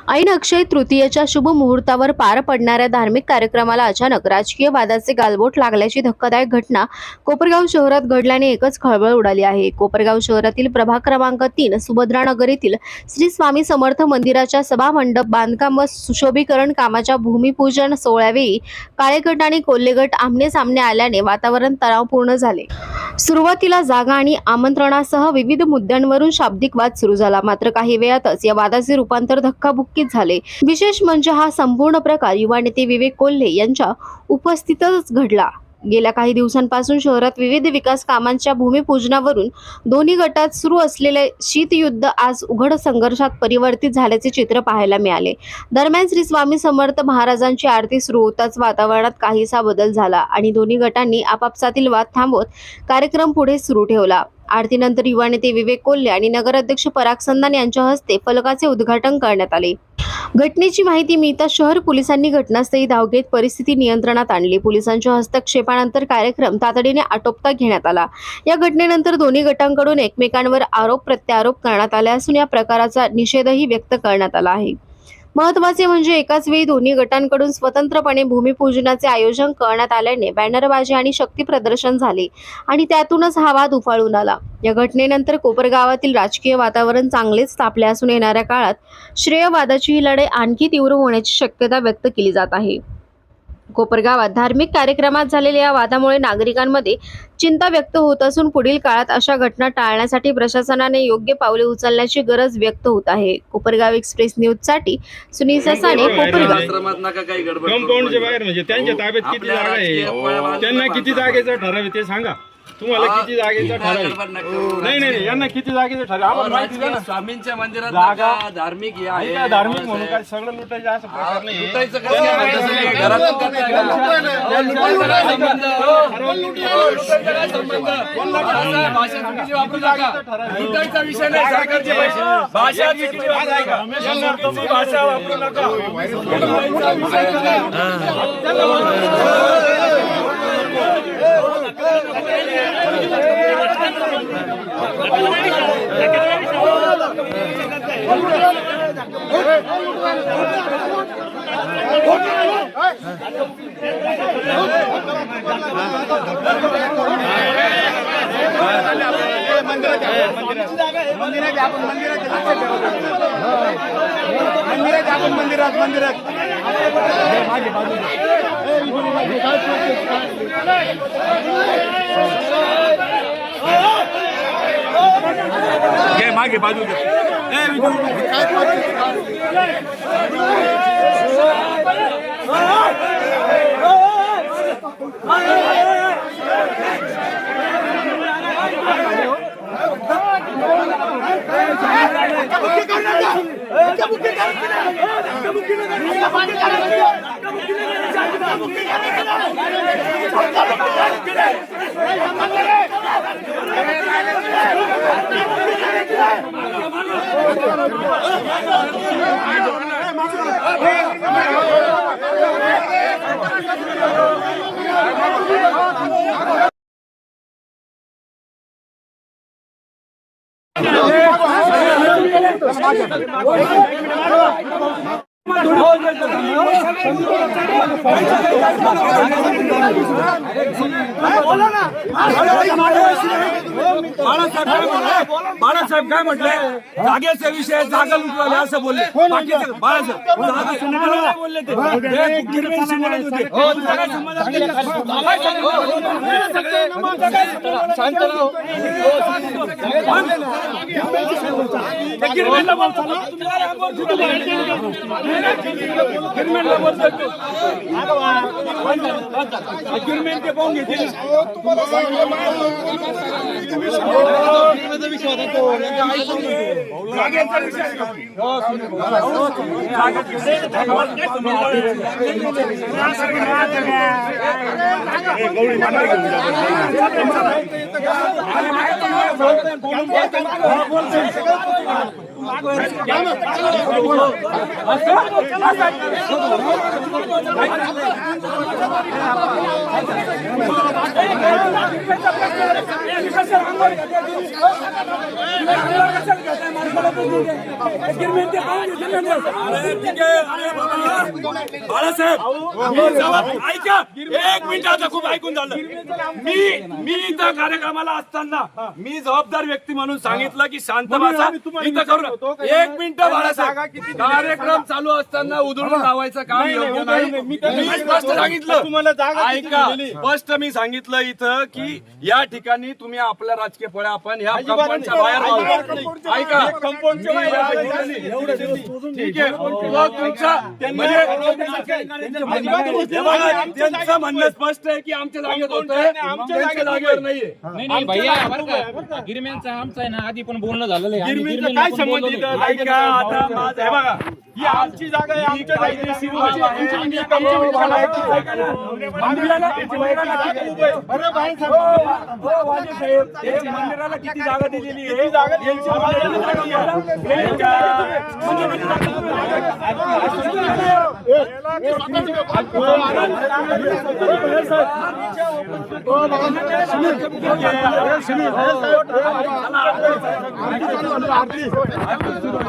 ऐन अक्षय तृतीयेच्या शुभ मुहूर्तावर पार पडणाऱ्या धार्मिक कार्यक्रमाला अचानक राजकीय वादाचे गालबोट लागल्याची धक्कादायक घटना कोपरगाव शहरात घडल्याने एकच खळबळ उडाली आहे। कोपरगाव शहरातील प्रभाग क्रमांक 3 सुभद्रानगर येथील श्री स्वामी समर्थ मंदिराच्या सभा मंडप बांधकाम व सुशोभीकरण कामाच्या भूमिपूजन सोहळ्यावेळी काळे गट आणि कोल्हे गट आमने सामने आल्याने वातावरण तणावपूर्ण झाले। सुरुवातीला जागा आणि आमंत्रणासह विविध मुद्द्यांवरून शाब्दिक वाद सुरू झाला, मात्र काही वेळातच या वादाचे रूपांतर धक्काबुक्कीत झाले। विशेष म्हणजे हा संपूर्ण प्रकार युवा नेते विवेक कोल्हे यांच्या उपस्थितीतच घडला। गेल्या काही दिवसांपासून शहरात विविध विकास कामांच्या भूमिपूजनावरून दोन्ही गटात सुरू असलेले शीतयुद्ध आज उघड संघर्षात परिवर्तित झाल्याचे चित्र पाहायला मिळाले। दरम्यान श्री स्वामी समर्थ महाराजांची आरती सुरू होताच वातावरणात काहीसा बदल झाला आणि दोन्ही गटांनी आपापसातील वाद थांबवत कार्यक्रम पुढे सुरू ठेवला। आरतीनंतर युवा नेते विवेक कोल्हे आणि नगराध्यक्ष पराग संधान यांच्या हस्ते फलकाचे उद्घाटन करण्यात आले। घटनेची माहिती मिळताच शहर पोलिसांनी घटनास्थळी धाव घेत परिस्थिती नियंत्रणात आणली। पोलिसांच्या हस्तक्षेपानंतर कार्यक्रम तातडीने आटोपता घेण्यात आला। या घटनेनंतर दोन्ही गटांकडून एकमेकांवर आरोप प्रत्यारोप करण्यात आले असून या प्रकाराचा निषेधही व्यक्त करण्यात आला आहे। महत्त्वाचे म्हणजे एकाच वेळी दोन्ही गटांकडून स्वतंत्रपणे भूमिपूजनाचे आयोजन करण्यात आल्याने बॅनरबाजी आणि शक्ती प्रदर्शन झाले आणि त्यातूनच हा वाद उफाळून आला। या घटनेनंतर कोपरगावातील राजकीय वातावरण चांगलेच तापले असून येणाऱ्या काळात श्रेयवादाची ही लढाई आणखी तीव्र होण्याची शक्यता व्यक्त केली जात आहे। कोपरगावात धार्मिक कार्यक्रमात झालेल्या या वादामुळे नागरिकांमध्ये चिंता व्यक्त होत असून पुढील काळात अशा घटना टाळण्यासाठी प्रशासनाने योग्य पावले उचलण्याची गरज व्यक्त होत आहे। कोपरगाव एक्सप्रेस न्यूजसाठी सुनील ससाणे, कोपरगाव। कंपाऊंडच्या बाहेर म्हणजे त्यांच्या ताब्यात किती जागा आहे, त्यांना किती जागेचा ठराव ते सांगा। तुम्हाला किती जागेचा ठराव? नाही यांना किती जागेचा ठराव आम्हाला माहिती द्या ना। स्वामींच्या मंदिरात जागा धार्मिक आहे का धार्मिक म्हणून काय सगळं लुटायचं असं प्रकार नाही। लुटायचं कसं काय? घरातून करताय का? लुटायचं काय संबंध? लुटायचं काय संबंध? भाषा चुकीची वापरू नका। लुटायचा विषय नाही, सरकारचे पैसे भाषा चुकीची वापरू भाषा वापरू नका। लुटायचा विषय मागे बाजू बाळासाहेब काय म्हटले? जागेचा विषय जागा लुटवाले असं बोलले। बाळासाहेब बोलले ते बाळासाहेब ऐका, एक मिनिटाचं खूप ऐकून झालं. मी इथं कार्यक्रमाला असताना मी जबाबदार व्यक्ती म्हणून सांगितलं की शांत बसा इथं करू. एक मिनिट बाळासाहेब, कार्यक्रम चालू असताना उधळून लावायचं काम योग्य नाही. मी स्पष्ट सांगितलं, ऐका, स्पष्ट मी सांगितलं इथं की या ठिकाणी तुम्ही आपल्या राजकीय फळ्या आपण ह्या कंपाऊंडच्या बाहेर राहू. ऐका, ठीक आहे, तुमचा म्हणजे त्यांचं म्हणणं स्पष्ट आहे की आमच्या जागेत होतंय, आमच्या जागेवर नाहीये. नाही भैया, बरं का, गिरमेनचा आमचा आहे ना, आधी पण बोलणं झालेलं आहे. आम्ही गिरमीचं गिरमेनला काय पण संबंध बोलवलं इथं? आहे. ऐका, आता माझं हे बघा, ही आमची जागा आहे, आमच्या जागेत शिरू आहे. आम्ही कंपाऊंडच्या बाहेर मंदिराला किती मंदिराला किती जागा दिलेली आहे? यांची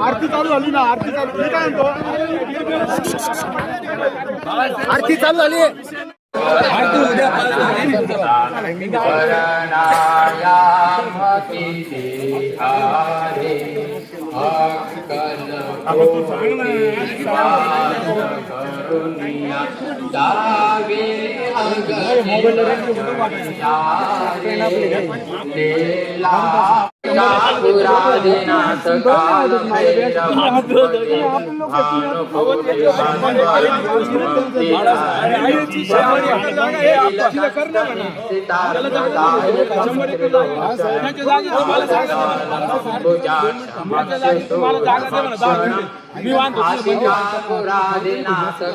आरती चालू झाली ना, आरती चालू. मी काय म्हणतो, आरती चालू झाली.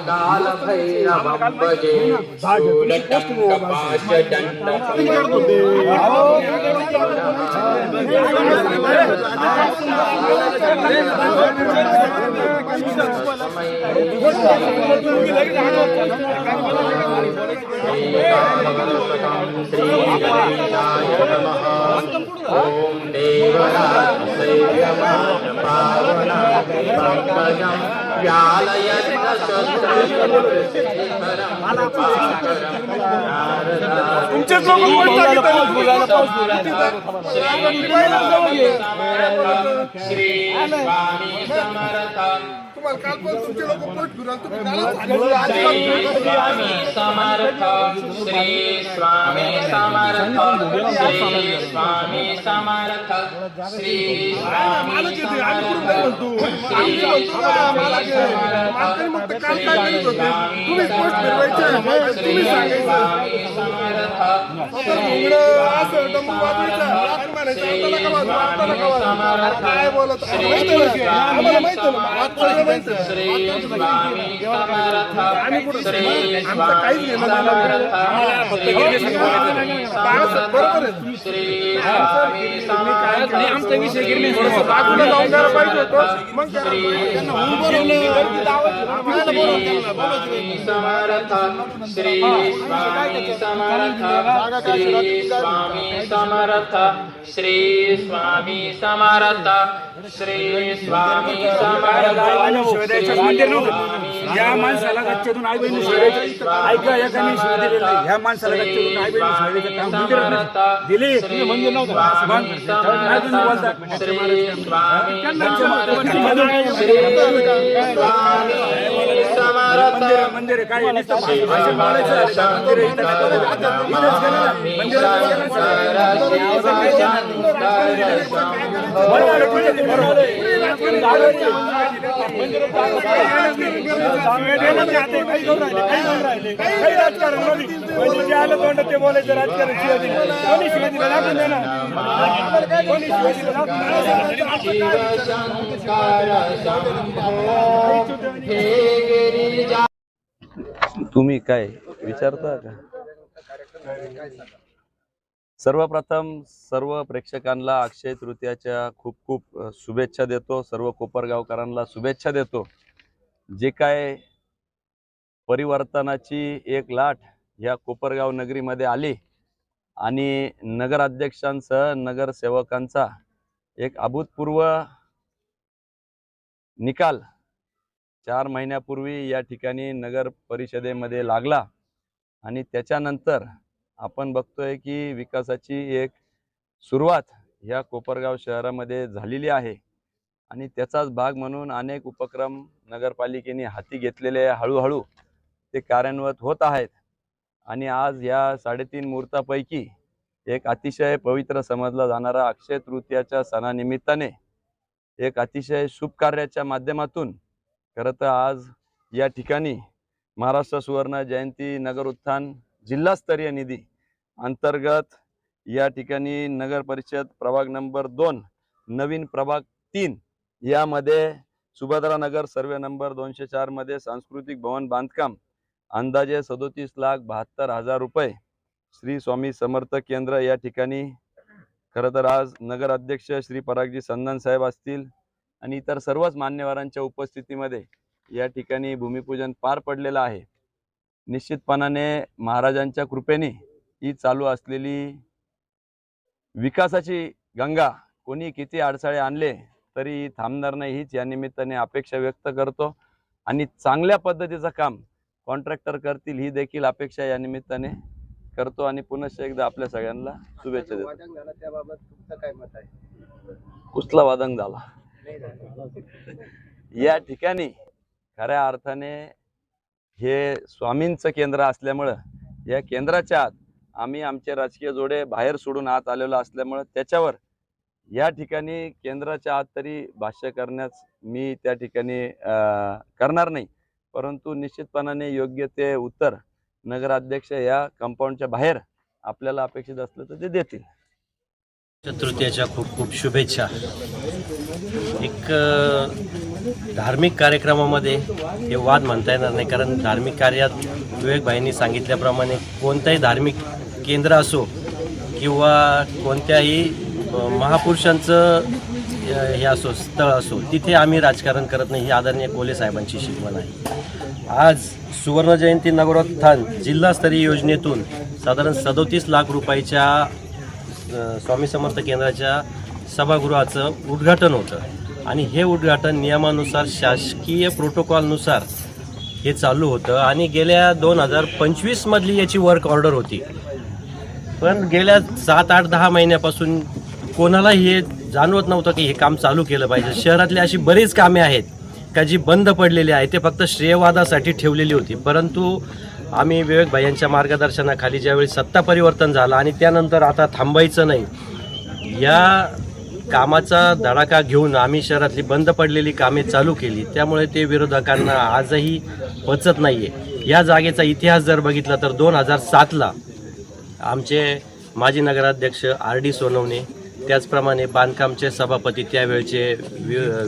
काल भैरवं भजे ओम तुमचेच लोक श्री स्वामी समर्थ तुम्हाला काल पण तुमचे लोक पोट फिरवलं, तुम्ही स्वामी समर्थ श्री स्वामी समर्थ श्री स्वामी समर्थ श्री स्वामी काय बोलत आम्हाला माहित आहे ना, श्री स्वामी समर्थ श्री स्वामी समर्थ श्री स्वामी समर्थ आमचा विषय गिरमेन श्री स्वामी समर्थ श्री स्वामी समर्थ श्री स्वामी समर्थ श्री स्वामी समर्थ या माणसाला गच्च्यातून आई बहिणी शोधायचं. ऐका, एकाने शिवाय दिलेलं आहे. ह्या माणसाला गच्च्यातून आई बहिणी शोधायचं काम मंदिरात दिली. तुम्ही मंदिर नव्हतं मंदिर काय भाषण बोलायचं ते बोलायचं राजकारण शिवाय कोणी शिवाय दिलं लागून दे ना. तुम्ही काय विचारता का? सर्वप्रथम सर्व प्रेक्षकांना अक्षय तृतीयाच्या खूप खूप शुभेच्छा देतो. सर्व कोपरगावकरांना शुभेच्छा देतो. जे काय परिवर्तनाची एक लाट या कोपरगाव नगरीमध्ये आली आणि नगराध्यक्षांसह नगरसेवकांचा एक अभूतपूर्व निकाल 4 महिन्यापूर्वी या ठिकाणी नगर परिषदेमध्ये लागला आणि त्याच्यानंतर आपण बघतोय की विकासाची एक सुरुवात या कोपरगाव शहरामध्ये झालेली आहे आणि त्याचाच भाग म्हणून अनेक उपक्रम नगरपालिकेने हाती घेतलेले हळूहळू ते कार्यान्वित होत आहेत. आणि आज या 3.5 मुहूर्तापैकी एक अतिशय पवित्र समजला जाणारा अक्षय तृतीयाच्या सणानिमित्ताने एक अतिशय शुभ कार्याच्या माध्यमातून खरं तर आज या ठिकाणी महाराष्ट्र सुवर्ण जयंती नगर उत्थान जिल्हास्तरीय निधी अंतर्गत या ठिकाणी नगर परिषद प्रभाग नंबर 2 नवीन प्रभाग 3 यामध्ये सुभद्रा नगर सर्वे नंबर 204 मध्ये सांस्कृतिक भवन बांधकाम अंदाजे 37,72,000 रुपये श्री स्वामी समर्थ केंद्र या ठिकाणी खरं तर आज नगर अध्यक्ष श्री परागजी संदन साहेब असतील आणि इतर सर्वच मान्यवरांच्या उपस्थितीमध्ये या ठिकाणी भूमिपूजन पार पडलेलं आहे. निश्चितपणाने महाराजांच्या कृपेने ही चालू असलेली विकासाची गंगा कोणी किती अडथळे आणले तरी थांबणार नाही हीच या निमित्ताने अपेक्षा व्यक्त करतो आणि चांगल्या पद्धतीचं काम कॉन्ट्रॅक्टर करतील ही देखील अपेक्षा या निमित्ताने करतो आणि पुनश्च एकदा आपल्या सगळ्यांना शुभेच्छा देतो. त्याबाबत तुमचं काय मत आहे? कुठला वादंग झाला या ठिकाणी खऱ्या अर्थाने हे स्वामींचं केंद्र असल्यामुळं या केंद्राच्या आत आम्ही आमचे राजकीय जोडे बाहेर सोडून आत आलेलो असल्यामुळं त्याच्यावर या ठिकाणी केंद्राच्या आत तरी भाष्य करण्यास मी त्या ठिकाणी करणार नाही. परंतु निश्चितपणाने योग्य ते उत्तर नगराध्यक्ष या कंपाऊंडच्या बाहेर आपल्याला अपेक्षित असलं तर ते देतील. तृतीयाच्या खूप खूप शुभेच्छा. एक धार्मिक कार्यक्रमामध्ये हे वाद म्हणता येणार नाही, कारण धार्मिक कार्यात विवेकभाईंनी सांगितल्याप्रमाणे कोणताही धार्मिक केंद्र असो किंवा कोणत्याही महापुरुषांचं हे असो स्थळ असो तिथे आम्ही राजकारण करत नाही, ही आदरणीय कोले साहेबांची शिकवण आहे. आज सुवर्ण जयंती नगरोत्थान जिल्हास्तरीय योजनेतून साधारण 37 लाख रुपयाच्या स्वामी समर्थ केंद्राच्या सभागृहाचं उद्घाटन होतं आणि हे उद्घाटन नियमानुसार शासकीय प्रोटोकॉलनुसार हे चालू होतं आणि गेल्या 2025 मधली याची वर्क ऑर्डर होती. पण गेल्या 7, 8, 10 महिन्यापासून कोणाला हे जाणवत नव्हतं की हे काम चालू केलं पाहिजे. शहरातली अशी बरीच कामे आहेत का जी बंद पडलेली आहे, ते फक्त श्रेयवादासाठी ठेवलेली होती. परंतु आम्ही विवेकभाई यांच्या मार्गदर्शनाखाली ज्यावेळी सत्ता परिवर्तन झालं आणि त्यानंतर आता थांबायचं नाही या कामाचा धडाका घेऊन आम्ही शहरातली बंद पडलेली कामे चालू केली. त्यामुळे ते विरोधकांना आजही पचत नाही आहे. या जागेचा इतिहास जर बघितला तर 2007ला आमचे माजी नगराध्यक्ष RD सोनवणे, त्याचप्रमाणे बांधकामचे सभापती त्यावेळचे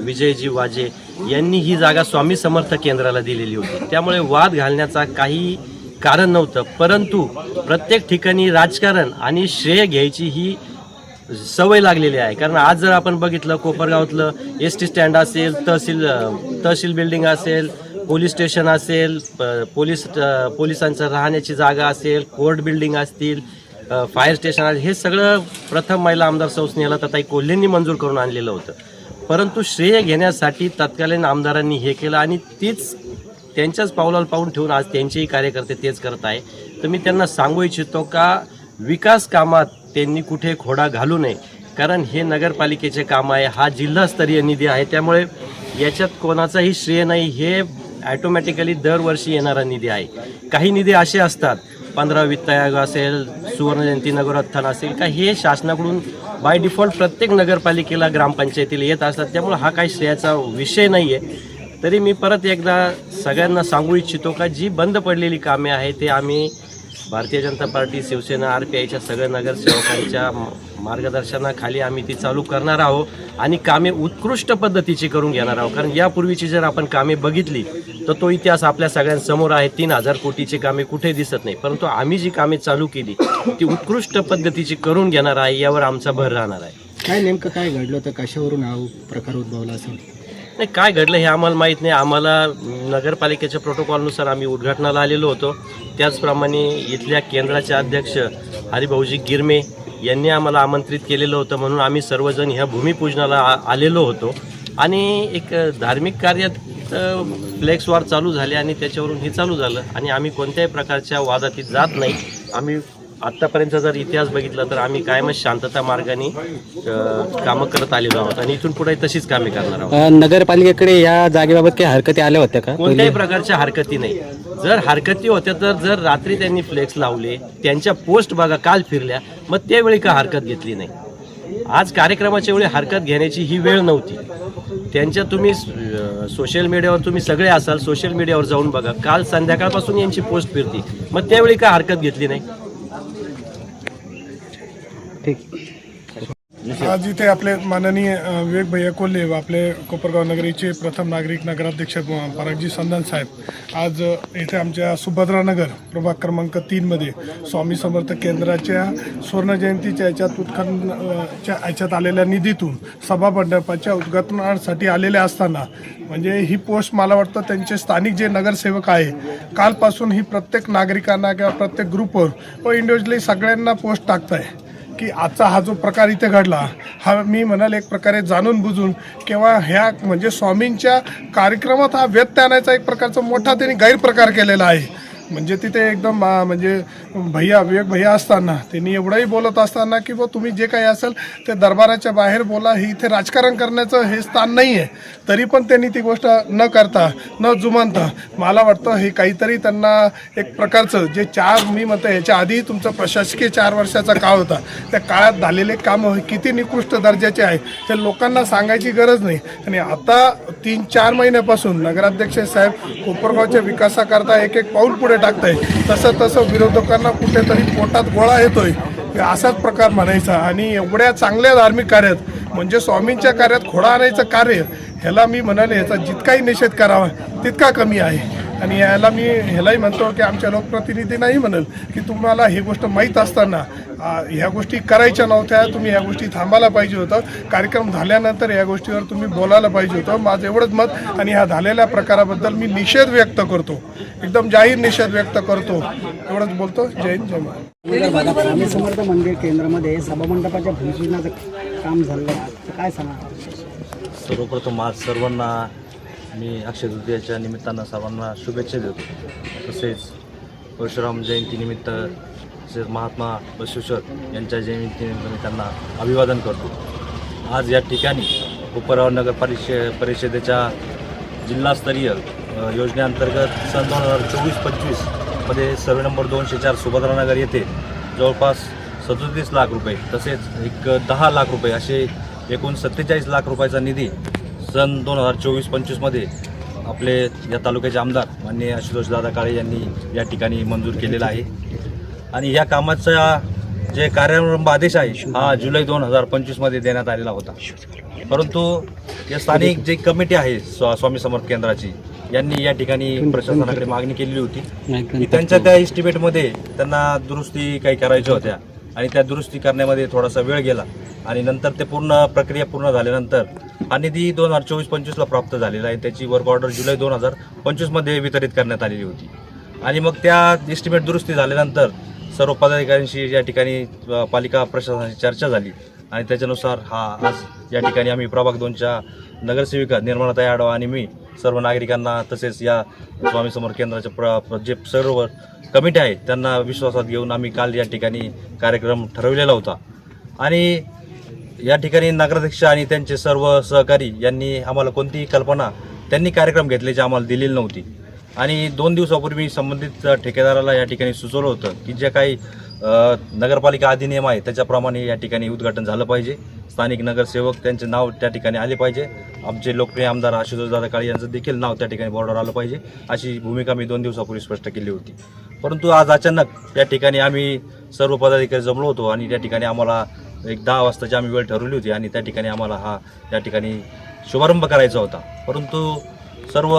विजयजी वाजे यांनी ही जागा स्वामी समर्थ केंद्राला दिलेली होती. त्यामुळे वाद घालण्याचा काही कारण नव्हतं. परंतु प्रत्येक ठिकाणी राजकारण आणि श्रेय घ्यायची ही सवय लागलेली आहे. कारण आज जर आपण बघितलं कोपरगावातलं ST स्टँड असेल, तहसील बिल्डिंग असेल, पोलीस स्टेशन असेल, पोलिसांचं राहण्याची जागा असेल, कोर्ट बिल्डिंग असतील, फायर स्टेशन, हे सगळं प्रथम महिला आमदार सौ स्नेहलताताई कोल्हेंनी मंजूर करून आणलेलं होतं. परंतु श्रेय घेण्यासाठी तत्कालीन आमदारांनी हे केलं आणि तीच त्यांच्याच पावलाला पाऊल ठेवून आज त्यांचेही कार्यकर्ते तेच करत आहे. तर मी त्यांना सांगू इच्छितो का विकास कामात त्यांनी कुठे खोडा घालू नये, कारण हे नगरपालिकेचे काम आहे, हा जिल्हास्तरीय निधी आहे. त्यामुळे याच्यात कोणाचाही श्रेय नाही, हे ॲटोमॅटिकली दरवर्षी येणारा निधी आहे. काही निधी असे असतात 15 वित्त आयोग असेल, सुवर्ण जयंती नगरोत्थान असेल का, हे शासनाकडून बाय डिफॉल्ट प्रत्येक नगरपालिकेला ग्रामपंचायतीला येत असतात. त्यामुळे हा काही श्रेयाचा विषय नाही आहे. तरी मी परत एकदा सगळ्यांना सांगू इच्छितो का जी बंद पडलेली कामे आहे ते आम्ही भारतीय जनता पार्टी, शिवसेना, RPIच्या सगळ्या नगरसेवकांच्या मार्गदर्शनाखाली आम्ही ती चालू करणार आहोत आणि कामे उत्कृष्ट पद्धतीची करून घेणार आहोत. कारण यापूर्वीची जर आपण कामे बघितली तर तो इतिहास आपल्या सगळ्यांसमोर आहे. 3,000 कोटीची कामे कुठे दिसत नाही, परंतु आम्ही जी कामे चालू केली ती उत्कृष्ट पद्धतीची करून घेणार आहे, यावर आमचा भर राहणार आहे. काय नेमकं काय घडलं तर कशावरून हा प्रकार उद्भवला असेल? नाही, काय घडलं हे आम्हाला माहीत नाही. आम्हाला नगरपालिकेच्या प्रोटोकॉलनुसार आम्ही उद्घाटनाला आलेलो होतो. त्याचप्रमाणे इथल्या केंद्राचे अध्यक्ष हरिभाऊजी गिरमे यांनी आम्हाला आमंत्रित केलेलं होतं, म्हणून आम्ही सर्वजण ह्या भूमिपूजनाला आलेलो होतो. आणि एक धार्मिक कार्यात फ्लेक्स वॉर चालू झाले आणि त्याच्यावरून हे चालू झालं आणि आम्ही कोणत्याही प्रकारच्या वादातीत जात नाही. आम्ही आत्तापर्यंत जर इतिहास बघितला तर आम्ही कायमच शांतता मार्गाने कामं करत आलेलो आहोत आणि इथून पुढे तशीच कामे करणार आहोत. नगरपालिकेकडे या जागेबाबत काही हरकती आल्या होत्या का? कोणत्याही प्रकारच्या हरकती नाही. जर हरकती होत्या तर जर रात्री त्यांनी फ्लेक्स लावले, त्यांच्या पोस्ट बघा काल फिरल्या, मग त्यावेळी का हरकत घेतली नाही? आज कार्यक्रमाच्या वेळी हरकत घेण्याची ही वेळ नव्हती. त्यांच्या तुम्ही सोशल मीडियावर तुम्ही सगळे असाल, सोशल मीडियावर जाऊन बघा, काल संध्याकाळपासून यांची पोस्ट फिरती, मग त्यावेळी का हरकत घेतली नाही? आज इथे आपले माननीय विवेक भैया कोल्हे व आपले कोपरगाव नगरीचे प्रथम नागरिक नगराध्यक्ष परागजी संधान साहेब आज इथे आमच्या सुभद्रानगर प्रभाग क्रमांक 3मध्ये स्वामी समर्थ केंद्राच्या सुवर्णजयंतीच्या याच्यात आलेल्या निधीतून सभामंडपाच्या उद्घाटनासाठी आलेले असताना म्हणजे ही पोस्ट मला वाटतं त्यांचे स्थानिक जे नगरसेवक आहे कालपासून ही प्रत्येक नागरिकांना किंवा प्रत्येक ग्रुपवर व इंडिव्हिज्युअली सगळ्यांना पोस्ट टाकताय की आजचा हा जो प्रकार इथे घडला हा मी म्हणाल एक प्रकारे जाणून बुजून किंवा ह्या म्हणजे स्वामींच्या कार्यक्रमात हा व्यत्यय आणायचा एक प्रकारचा मोठा त्यांनी गैरप्रकार केलेला आहे. म्हणजे तिथे एकदम म्हणजे विवेक भैया असताना त्यांनी एवढंही बोलत असताना की बा तुम्ही जे काही असेल ते दरबाराच्या बाहेर बोला, हे इथे राजकारण करण्याचं हे स्थान नाही आहे. तरी पण त्यांनी ती गोष्ट न करता न जुमानता मला वाटतं हे काहीतरी त्यांना एक प्रकारचं जे मी म्हणतो याच्या आधी तुमचा प्रशासकीय 4 वर्षाचा काळ होता, त्या काळात झालेले कामं किती निकृष्ट दर्जाचे आहे ते लोकांना सांगायची गरज नाही. आणि आता 3-4 महिन्यापासून नगराध्यक्ष साहेब कोपरगावच्या विकासाकरता एक पाऊल पुढे टाकताय, तसं विरोधकांना कुठेतरी पोटात गोळा येतोय असाच प्रकार म्हणायचा. आणि एवढ्या चांगल्या धार्मिक कार्यात म्हणजे स्वामींच्या कार्यात खोडा आणायचं कार्य ह्याला मी म्हणाले याचा जितकाही निषेध करावा तितका कमी आहे. आणि याला मी ह्यालाही म्हणतो की आमच्या लोकप्रतिनिधींनाही म्हणेल की तुम्हाला ही गोष्ट माहीत असताना ह्या गोष्टी करायच्या नव्हत्या, तुम्ही ह्या गोष्टी थांबायला पाहिजे होतं. कार्यक्रम झाल्यानंतर या गोष्टीवर तुम्ही बोलायला पाहिजे होतं. माझं एवढंच मत. आणि ह्या झालेल्या प्रकाराबद्दल मी निषेध व्यक्त करतो, एकदम जाहीर निषेध व्यक्त करतो. एवढंच बोलतो. जय हिंद, जय महाराष्ट्र. स्वामी समर्थ मंदिर केंद्रामध्ये सभामंडपाच्या भूमिपूजनाचं काम झालं तर काय सांगा? सर्वप्रथम आज सर्वांना मी अक्षय तृतीयाच्या निमित्तानं सर्वांना शुभेच्छा देतो. तसेच परशुराम जयंतीनिमित्त तसेच महात्मा बसवेश्वर यांच्या जयंतीनिमित्त मी त्यांना अभिवादन करतो. आज या ठिकाणी कोपरगाव नगर परिषदेच्या जिल्हास्तरीय योजनेअंतर्गत सन 2024-25 मध्ये सर्वे नंबर 204 सुभद्रानगर येथे जवळपास 37 लाख रुपये तसेच एक 10 लाख रुपये असे एकूण 47 लाख रुपयाचा निधी सन 2024-25 मध्ये आपले या तालुक्याचे आमदार माननीय आशुतोष दादा काळे यांनी या ठिकाणी मंजूर केलेला आहे. आणि या कामाचा जे कार्यारंभ आदेश आहे हा जुलै 2025 मध्ये देण्यात आलेला होता. परंतु या स्थानिक जी कमिटी आहे स्वामी समर्थ केंद्राची यांनी या ठिकाणी प्रशासनाकडे मागणी केलेली होती की त्यांच्या त्या एस्टिमेटमध्ये त्यांना दुरुस्ती काही करायच्या होत्या आणि त्या दुरुस्ती करण्यामध्ये थोडासा वेळ गेला आणि नंतर ते प्रक्रिया पूर्ण झाल्यानंतर हा निधी 2024-25 ला प्राप्त झालेला आहे. त्याची वर्क ऑर्डर जुलै 2025 मध्ये वितरित करण्यात आलेली होती. आणि मग त्या एस्टिमेट दुरुस्ती झाल्यानंतर सर्व पदाधिकाऱ्यांशी या ठिकाणी पालिका प्रशासनाची चर्चा झाली आणि त्याच्यानुसार आज या ठिकाणी आम्ही प्रभाग 2च्या नगरसेविका निर्मलाताई आडवा आणि मी सर्व नागरिकांना तसेच या स्वामी समर्थ केंद्राच्या जे सर्व कमिटी आहेत त्यांना विश्वासात घेऊन आम्ही काल या ठिकाणी कार्यक्रम ठरवलेला होता. आणि या ठिकाणी नगराध्यक्ष आणि त्यांचे सर्व सहकारी यांनी आम्हाला कोणतीही कल्पना त्यांनी कार्यक्रम घेतल्याची आम्हाला दिलेली नव्हती. आणि 2 दिवसापूर्वी संबंधित ठेकेदाराला या ठिकाणी सुचवलं होतं की जे काही नगरपालिका अधिनियम आहे त्याच्याप्रमाणे या ठिकाणी उद्घाटन झालं पाहिजे. स्थानिक नगरसेवक त्यांचे नाव त्या ठिकाणी आले पाहिजे. आमचे लोकप्रिय आमदार आशुतोष दादा काळे यांचं देखील नाव त्या ठिकाणी बॉर्डर आलं पाहिजे अशी भूमिका मी 2 दिवसापूर्वी स्पष्ट केली होती. परंतु आज अचानक या ठिकाणी आम्ही सर्व पदाधिकारी जमलो होतो आणि त्या ठिकाणी आम्हाला एक 10 वाजताची आम्ही वेळ ठरवली होती आणि त्या ठिकाणी आम्हाला या ठिकाणी शुभारंभ करायचा होता. परंतु सर्व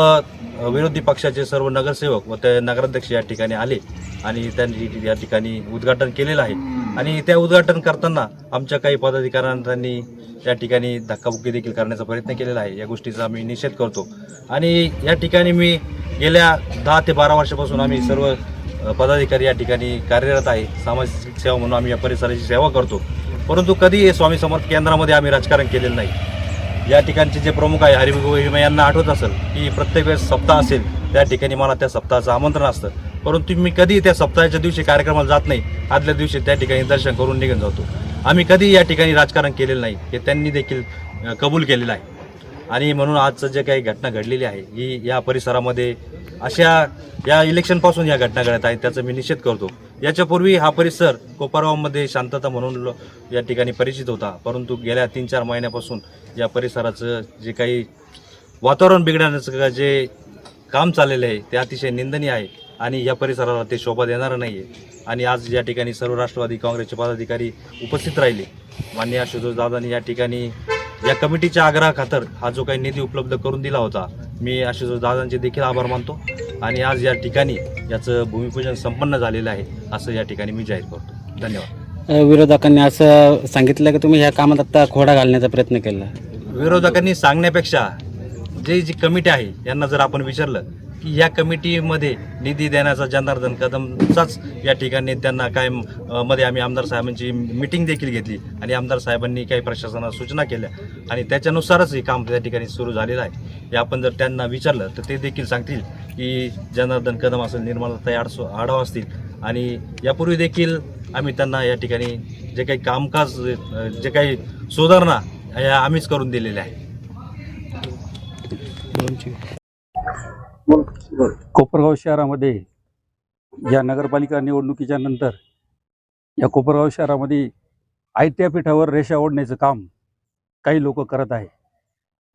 विरोधी पक्षाचे सर्व नगरसेवक व ते नगराध्यक्ष या ठिकाणी आले आणि त्यांनी या ठिकाणी उद्घाटन केलेलं आहे आणि त्या उद्घाटन करताना आमच्या काही पदाधिकाऱ्यांनी त्या ठिकाणी धक्काबुक्की देखील करण्याचा प्रयत्न केलेला आहे. या गोष्टीचा आम्ही निषेध करतो आणि या ठिकाणी मी गेल्या 10 ते 12 वर्षापासून आम्ही सर्व पदाधिकारी या ठिकाणी कार्यरत आहे. सामाजिक सेवा म्हणून आम्ही या परिसराची सेवा करतो. परंतु कधी स्वामी समर्थ केंद्रामध्ये आम्ही राजकारण केलेलं नाही. या ठिकाणचे जे प्रमुख आहे हरिभाऊ यांना आठवत असेल की प्रत्येक वेळेस सप्ताह असेल त्या ठिकाणी मला त्या सप्ताहाचं आमंत्रण असतं, परंतु मी कधी त्या सप्ताहाच्या दिवशी कार्यक्रमाला जात नाही. आदल्या दिवशी त्या ठिकाणी दर्शन करून निघून जातो. आम्ही कधी या ठिकाणी राजकारण केलेलं नाही हे त्यांनी देखील कबूल केलेलं आहे. आणि म्हणून आजचं जे काही घटना घडलेली आहे ही या परिसरामध्ये अशा या इलेक्शनपासून या घटना घडत आहेत त्याचा मी निषेध करतो. याच्यापूर्वी हा परिसर कोपरगावमध्ये शांतता म्हणून या ठिकाणी परिचित होता, परंतु गेल्या 3-4 महिन्यापासून या परिसराचं जे काही वातावरण बिघडण्याचं जे काम चाललेलं आहे ते अतिशय निंदनीय आहे आणि या परिसराला ते शोभा देणारं नाही आहे. आणि आज या ठिकाणी सर्व राष्ट्रवादी काँग्रेसचे पदाधिकारी उपस्थित राहिले. माननीय आशुतोष दादांनी या ठिकाणी या कमिटीच्या आग्रहाखातर हा जो काही निधी उपलब्ध करून दिला होता, मी आशुतोष दादांचे देखील आभार मानतो आणि आज या ठिकाणी याचं भूमिपूजन संपन्न झालेलं आहे असं या ठिकाणी मी जाहीर करतो. धन्यवाद. विरोधकांनी असं सांगितलं की तुम्ही ह्या कामात आता खोडा घालण्याचा प्रयत्न केला. विरोधकांनी सांगण्यापेक्षा जी कमिटी आहे यांना जर आपण विचारलं की या कमिटीमध्ये निधी देण्याचा जनार्दन कदमचाच या ठिकाणी त्यांना काय मध्ये आम्ही आमदार साहेबांची मिटिंग देखील घेतली आणि आमदार साहेबांनी काही प्रशासनाला सूचना केल्या आणि त्याच्यानुसारच हे काम त्या ठिकाणी सुरू झालेलं आहे. हे आपण जर त्यांना विचारलं तर ते देखील सांगतील की जनार्दन कदम असेल, निर्मलाताई आढावा असतील आणि यापूर्वी देखील आम्ही त्यांना या ठिकाणी जे काही कामकाज जे काही सुधारणा या आम्हीच करून दिलेल्या आहे. कोपरगाव शहरामध्ये या नगरपालिका निवडणुकीच्या नंतर या कोपरगाव शहरामध्ये आयत्या पीठावर रेषा ओढण्याचं काम काही लोक करत आहे.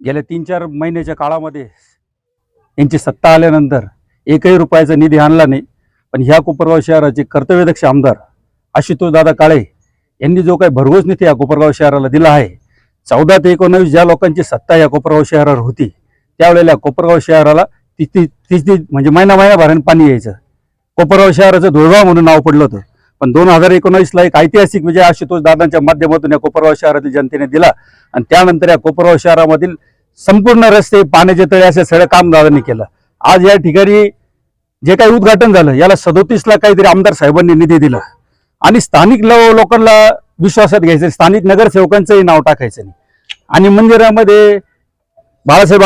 गेल्या 3-4 महिन्याच्या काळामध्ये यांची सत्ता आल्यानंतर एकही रुपयाचा निधी आणला नाही. पण ह्या कोपरगाव शहराचे कर्तव्यदक्ष आमदार आशुतोष दादा काळे यांनी जो काही भरघोस निधी या कोपरगाव शहराला दिला आहे, 14 ते 19 ज्या लोकांची सत्ता या कोपरगाव शहरावर होती त्यावेळेला कोपरगाव शहराला तीस म्हणजे महिनाभराने पाणी यायचं. कोपरगाव शहराचं धुळगाव म्हणून नाव पडलं होतं. पण 2019ला एक ऐतिहासिक विजय आशुतोष दादांच्या माध्यमातून या कोपरगाव शहरातील जनतेने दिला आणि त्यानंतर या कोपरगाव शहरामधील संपूर्ण रस्ते, पाण्याचे तळे असे सगळं काम दादांनी केलं. आज या ठिकाणी जे काही उद्घाटन झालं याला 37ला काहीतरी आमदार साहेबांनी निधी दिला आणि स्थानिक लोकांना विश्वासात घ्यायचं, स्थानिक नगरसेवकांचंही नाव टाकायचं नाही. आणि मंदिरामध्ये बाळासाहेब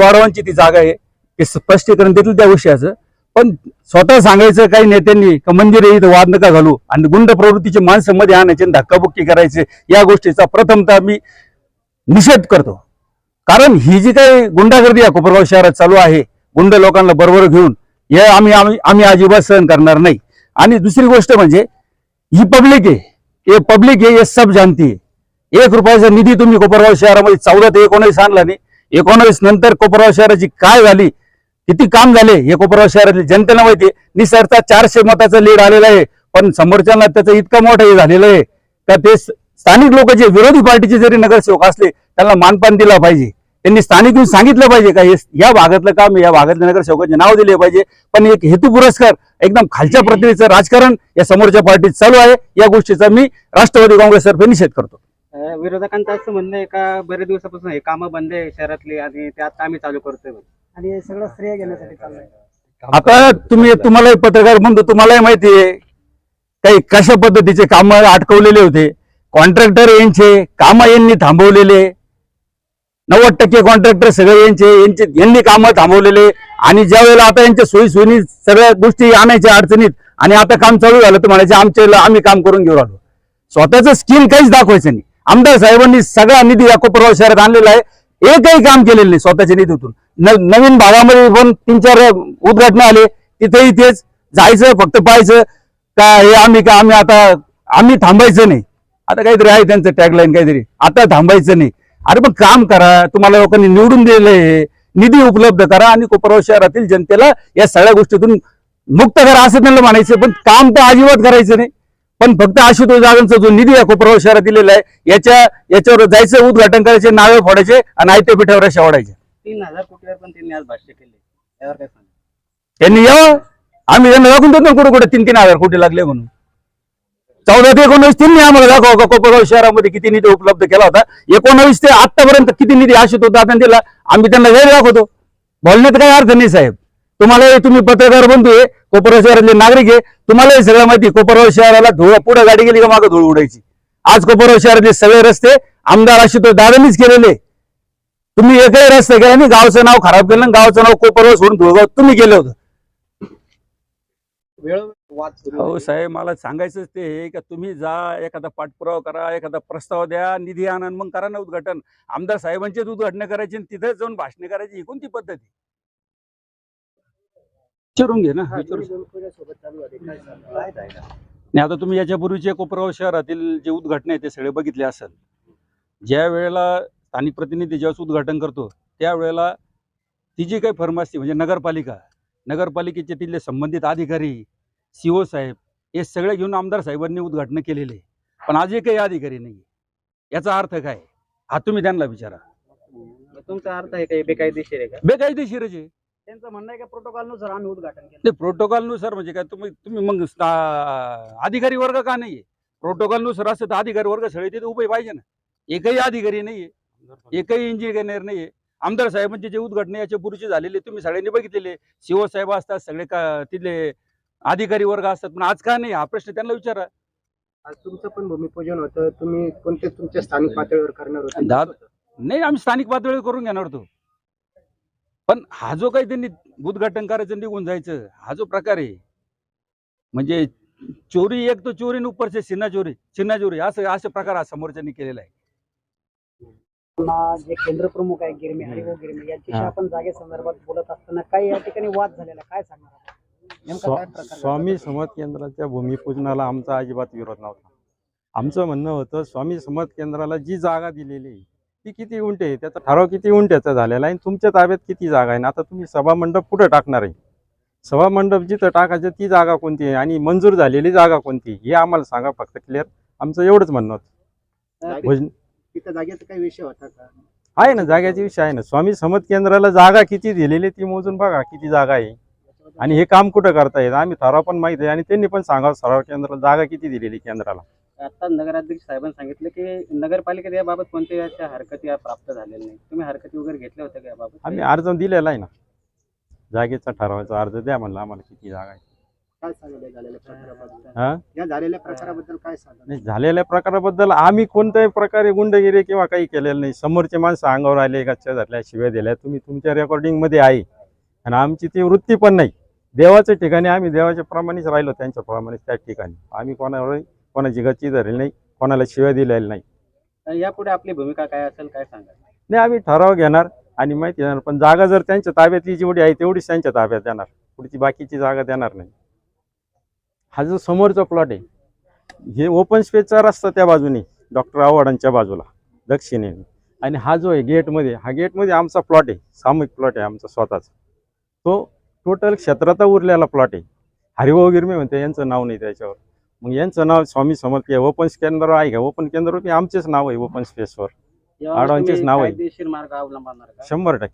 आढावांची ती जागा आहे, ते स्पष्टीकरण देतील त्या विषयाचं. पण स्वतः सांगायचं काही नेत्यांनी का मंदिर इथं वाद नका घालू आणि गुंड प्रवृत्तीचे माणसं मध्ये आणायचे, धक्काबुक्की करायचे, या गोष्टीचा प्रथमतः मी निषेध करतो. कारण ही जी काही गुंडागर्दी या कोपरगाव शहरात चालू आहे, गुंड लोकांना बरोबर घेऊन, हे आम्ही अजिबात सहन करणार नाही. आणि दुसरी गोष्ट म्हणजे ही पब्लिक आहे, ये सब जानती है. 1 रुपयाचा निधी तुम्ही कोपरगाव शहरामध्ये 14 ते 19 आणला नाही. 19 नंतर कोपरगाव शहराची काय झाली, किती काम झाले हे कोपरगाव शहरातील जनतेला माहिती आहे. निसर्गचा 400 मताचा लीड आलेला आहे, पण समोरच्यांना त्याचं इतकं मोठं हे झालेलं आहे का ते स्थानिक लोक जे विरोधी पार्टीचे जरी नगरसेवक असले त्यांना मानपान दिला पाहिजे. त्यांनी स्थानिक येऊन सांगितलं पाहिजे का या भागातलं काम, या भागातल्या नगरसेवकांचे नाव दिले पाहिजे. पण एक हेतू पुरस्कार एकदम खालच्या प्रतीचं राजकारण या समोरच्या पार्टीत चालू आहे. या गोष्टीचा मी राष्ट्रवादी काँग्रेसतर्फे निषेध करतो. विरोधकांचं असं म्हणणं आहे का बरेच दिवसापासून हे कामं बंद आहे शहरातली आणि ते आता आम्ही चालू करतोय आणि सगळं श्रेय घेण्यासाठी चाललंय. आता तुम्हालाही पत्रकार म्हणतो, तुम्हालाही माहिती आहे काही कशा पद्धतीचे काम अटकवलेले होते. कॉन्ट्रॅक्टर यांचे काम यांनी थांबवलेले, 90% कॉन्ट्रॅक्टर सगळे यांनी कामं थांबवलेले. आणि ज्या वेळेला आता यांच्या सोयी सगळ्या गोष्टी आणायच्या अडचणीत आणि आता काम चालू झालं तर म्हणायचे आम्ही काम करून घेऊ राहिलो. स्वतःचं स्किल काहीच दाखवायचं नाही. आमदार साहेबांनी सगळा निधी या कोपरगाव शहरात आणलेला आहे, एकही काम केलेलं नाही स्वतःच्या निधीतून. नवीन भागामध्ये पण 3-4 उद्घाटन आले, तिथेही तेच जायचं, फक्त पाहायचं का हे आम्ही थांबायचं नाही. आता काहीतरी आहे त्यांचं टॅगलाईन, काहीतरी आता थांबायचं नाही. अरे पण काम करा, तुम्हाला लोकांनी निवडून दिलेलं आहे, निधी उपलब्ध करा आणि कोपरगाव शहरातील जनतेला या सगळ्या गोष्टीतून मुक्त करा असं त्यांना म्हणायचं, पण काम तर अजिबात करायचं नाही. पण फक्त आशुतोष दादांचा जो निधी या कोपरगाव शहरात दिलेला आहे याच्यावर जायचं, उद्घाटन करायचे, नावे फोडायचे आणि आयत्या पिठावर रेषा ओढायच्या. 3,000 कोटीवर पण त्यांनी आज भाष्य केले, यावर काय सांगा? त्यांनी यावं, आम्ही त्यांना दाखवून देतो ना कुठे कुठे 3,000 कोटी लागले म्हणून. 14 ते 19 त्यांनी आम्हाला दाखवा का कोपरगाव शहरामध्ये किती निधी उपलब्ध केला होता. 19 ते आतापर्यंत किती निधी आशुतोष दादांनी दिला, आम्ही त्यांना वेळ दाखवतो. बोलण्यात काही अर्थ नाही साहेब. तुम्हाला तुम्ही पत्रकार बंधू आहे, कोपरगाव शहरातले नागरिक आहे, तुम्हाला हे सगळं माहिती. कोपरगाव शहराला धूळ, पुढे गाडी गेली का मागे धूळ उडायची. आज कोपरगाव शहरातले सगळे रस्ते आमदार आशुतोष दादांनीच केलेले. तुम्ही एकही रस्ता केला नाही, गावचं नाव खराब केलं, गावचं नाव कोपरगाव सोडून धुळगाव तुम्ही केलं होतं. हो साहेब, मला सांगायचंच ते आहे का तुम्ही जा, एखादा पाठपुरावा करा, एखादा प्रस्ताव द्या, निधी आणा, मग करा ना उद्घाटन. आमदार साहेबांचेच उद्घाटन करायची आणि तिथेच जाऊन भाषणे करायची, ही कोणती पद्धती? विचारून घे ना, नाही आता तुम्ही याच्यापूर्वीचे कोपरगाव शहरातील जे उद्घाटन आहे ते सगळे बघितले असेल. ज्या वेळेला स्थानिक प्रतिनिधी ज्यावेळेस उद्घाटन करतो त्यावेळेला ती जी काही फर्म असते म्हणजे नगरपालिकेचे तिथले संबंधित अधिकारी, CO साहेब, हे सगळे घेऊन आमदार साहेबांनी उद्घाटन केलेले. पण आज एकही अधिकारी नाही. याचा अर्थ काय हा तुम्ही त्यांना विचारा. तुमचा अर्थ आहे का बेकायदेशीर आहे का? बेकायदेशीरच आहे. त्यांचं म्हणणं आहे का प्रोटोकॉलनुसार आम्ही उद्घाटन केलं? नाही, प्रोटोकॉलनुसार म्हणजे काय तुम्ही मग अधिकारी वर्ग का नाहीये? प्रोटोकॉलनुसार असं तर अधिकारी वर्ग सगळे तिथे उभे पाहिजे ना. एकही अधिकारी नाहीये, एकही इंजिनियर नाहीये. आमदार साहेबांचे जे उद्घाटन याच्या पूर्वीचे झालेले तुम्ही सगळ्यांनी बघितलेले. CO साहेब असतात, सगळे तिथले अधिकारी वर्ग असतात, पण आज का नाही हा प्रश्न त्यांना विचारा. आज तुमचं पण भूमिपूजन होतं, तुम्ही कोणते तुमच्या स्थानिक पातळीवर करणार होते? नाही, आम्ही स्थानिक पातळीवर करून घेणार होतो. पण हा जो काही त्यांनी उद्घाटन करायचं निघून जायचं, हा जो प्रकार आहे म्हणजे चोरी, एक तो चोरी न ऊपर से चिन्हा चोरी असे प्रकार हा समोरच्यांनी केलेला आहे. जे केंद्र प्रमुख आहे गिरमे, हरिभाऊ गिरमे, यांच्याशी आपण जागेसंदर्भात बोलत असताना काही या ठिकाणी वाद झालेला, काय सांगणार? नेमका काय प्रकार? स्वामी समर्थ केंद्राच्या भूमिपूजनाला आमचा अजिबात विरोध नव्हता. आमचं म्हणणं होतं स्वामी समर्थ केंद्राला जी जागा दिलेली ती किती गुंठे आहे, त्याचा ठराव किती गुंठ्याचा झालेला आहे आणि तुमच्या ताब्यात किती जागा आहे. आता तुम्ही सभामंडप कुठं टाकणार आहे? सभामंडप जिथं टाकायचं ती जागा कोणती आहे आणि मंजूर झालेली जागा कोणती हे आम्हाला सांगा फक्त क्लिअर. आमचं एवढंच म्हणणं होतं. तिथं जागेचा काही विषय होता का? आहे ना, जागेचा विषय आहे ना. स्वामी समर्थ केंद्राला जागा किती दिलेली ती मोजून बघा किती जागा आहे आणि हे काम कुठं करता येत. आम्ही ठराव पण माहिती आहे आणि त्यांनी पण सांगावं सराव केंद्राला जागा किती दिलेली केंद्राला. आता नगराध्यक्ष साहेबांनी सांगितलं की नगरपालिकेत याबाबत कोणत्या हरकती प्राप्त झालेल्या नाही. तुम्ही हरकती वगैरे घेतल्या होत्या का याबाबत? आम्ही अर्ज दिलेला आहे ना, जागेचा ठरावाचा अर्ज द्या म्हणलं आम्हाला किती जागा आहे. काय सांगितलं झालेल्या प्रकाराबद्दल? हा, या झालेल्या प्रकाराबद्दल काय सांगा? नाही, झालेल्या प्रकाराबद्दल आम्ही कोणत्याही प्रकारे गुंडगिरी किंवा काही केलेलं नाही. समोरचे माणसं अंगावर आले, गच्च्या धरल्या, शिव्या दिल्या, तुम्ही तुमच्या रेकॉर्डिंग मध्ये आहे आणि आमची ती वृत्ती पण नाही. देवाच्या ठिकाणी आम्ही देवाच्या प्रमाणेच राहिलो, त्यांच्या प्रमाणेच त्या ठिकाणी. आम्ही कोणाची गच्ची धरली नाही, कोणाला शिव्या दिलेल्या नाही. यापुढे आपली भूमिका काय असेल काय सांगा? नाही, आम्ही ठराव घेणार आणि माहिती देणार, पण जागा जर त्यांच्या ताब्यातली जेवढी आहे तेवढीच त्यांच्या ताब्यात देणार, पुढची बाकीची जागा देणार नाही. हा जो समोरचा प्लॉट आहे हे ओपन स्पेसचा रस्ता त्या बाजूने डॉक्टर आव्हाडांच्या बाजूला दक्षिणेने, आणि हा जो आहे गेटमध्ये, हा गेटमध्ये आमचा प्लॉट आहे, सामूहिक प्लॉट आहे आमचा स्वतःचा. तो टोटल क्षेत्राचा उरलेला प्लॉट आहे. हरिभाऊ गिरमे म्हणते यांचं नाव नाही त्याच्यावर, मग यांचं नाव स्वामी समर्थ ओपन केंद्र आहे का? ओपन केंद्र आमचेच नाव आहे, ओपन स्पेसवर आडवांचेच नाव आहे. 100%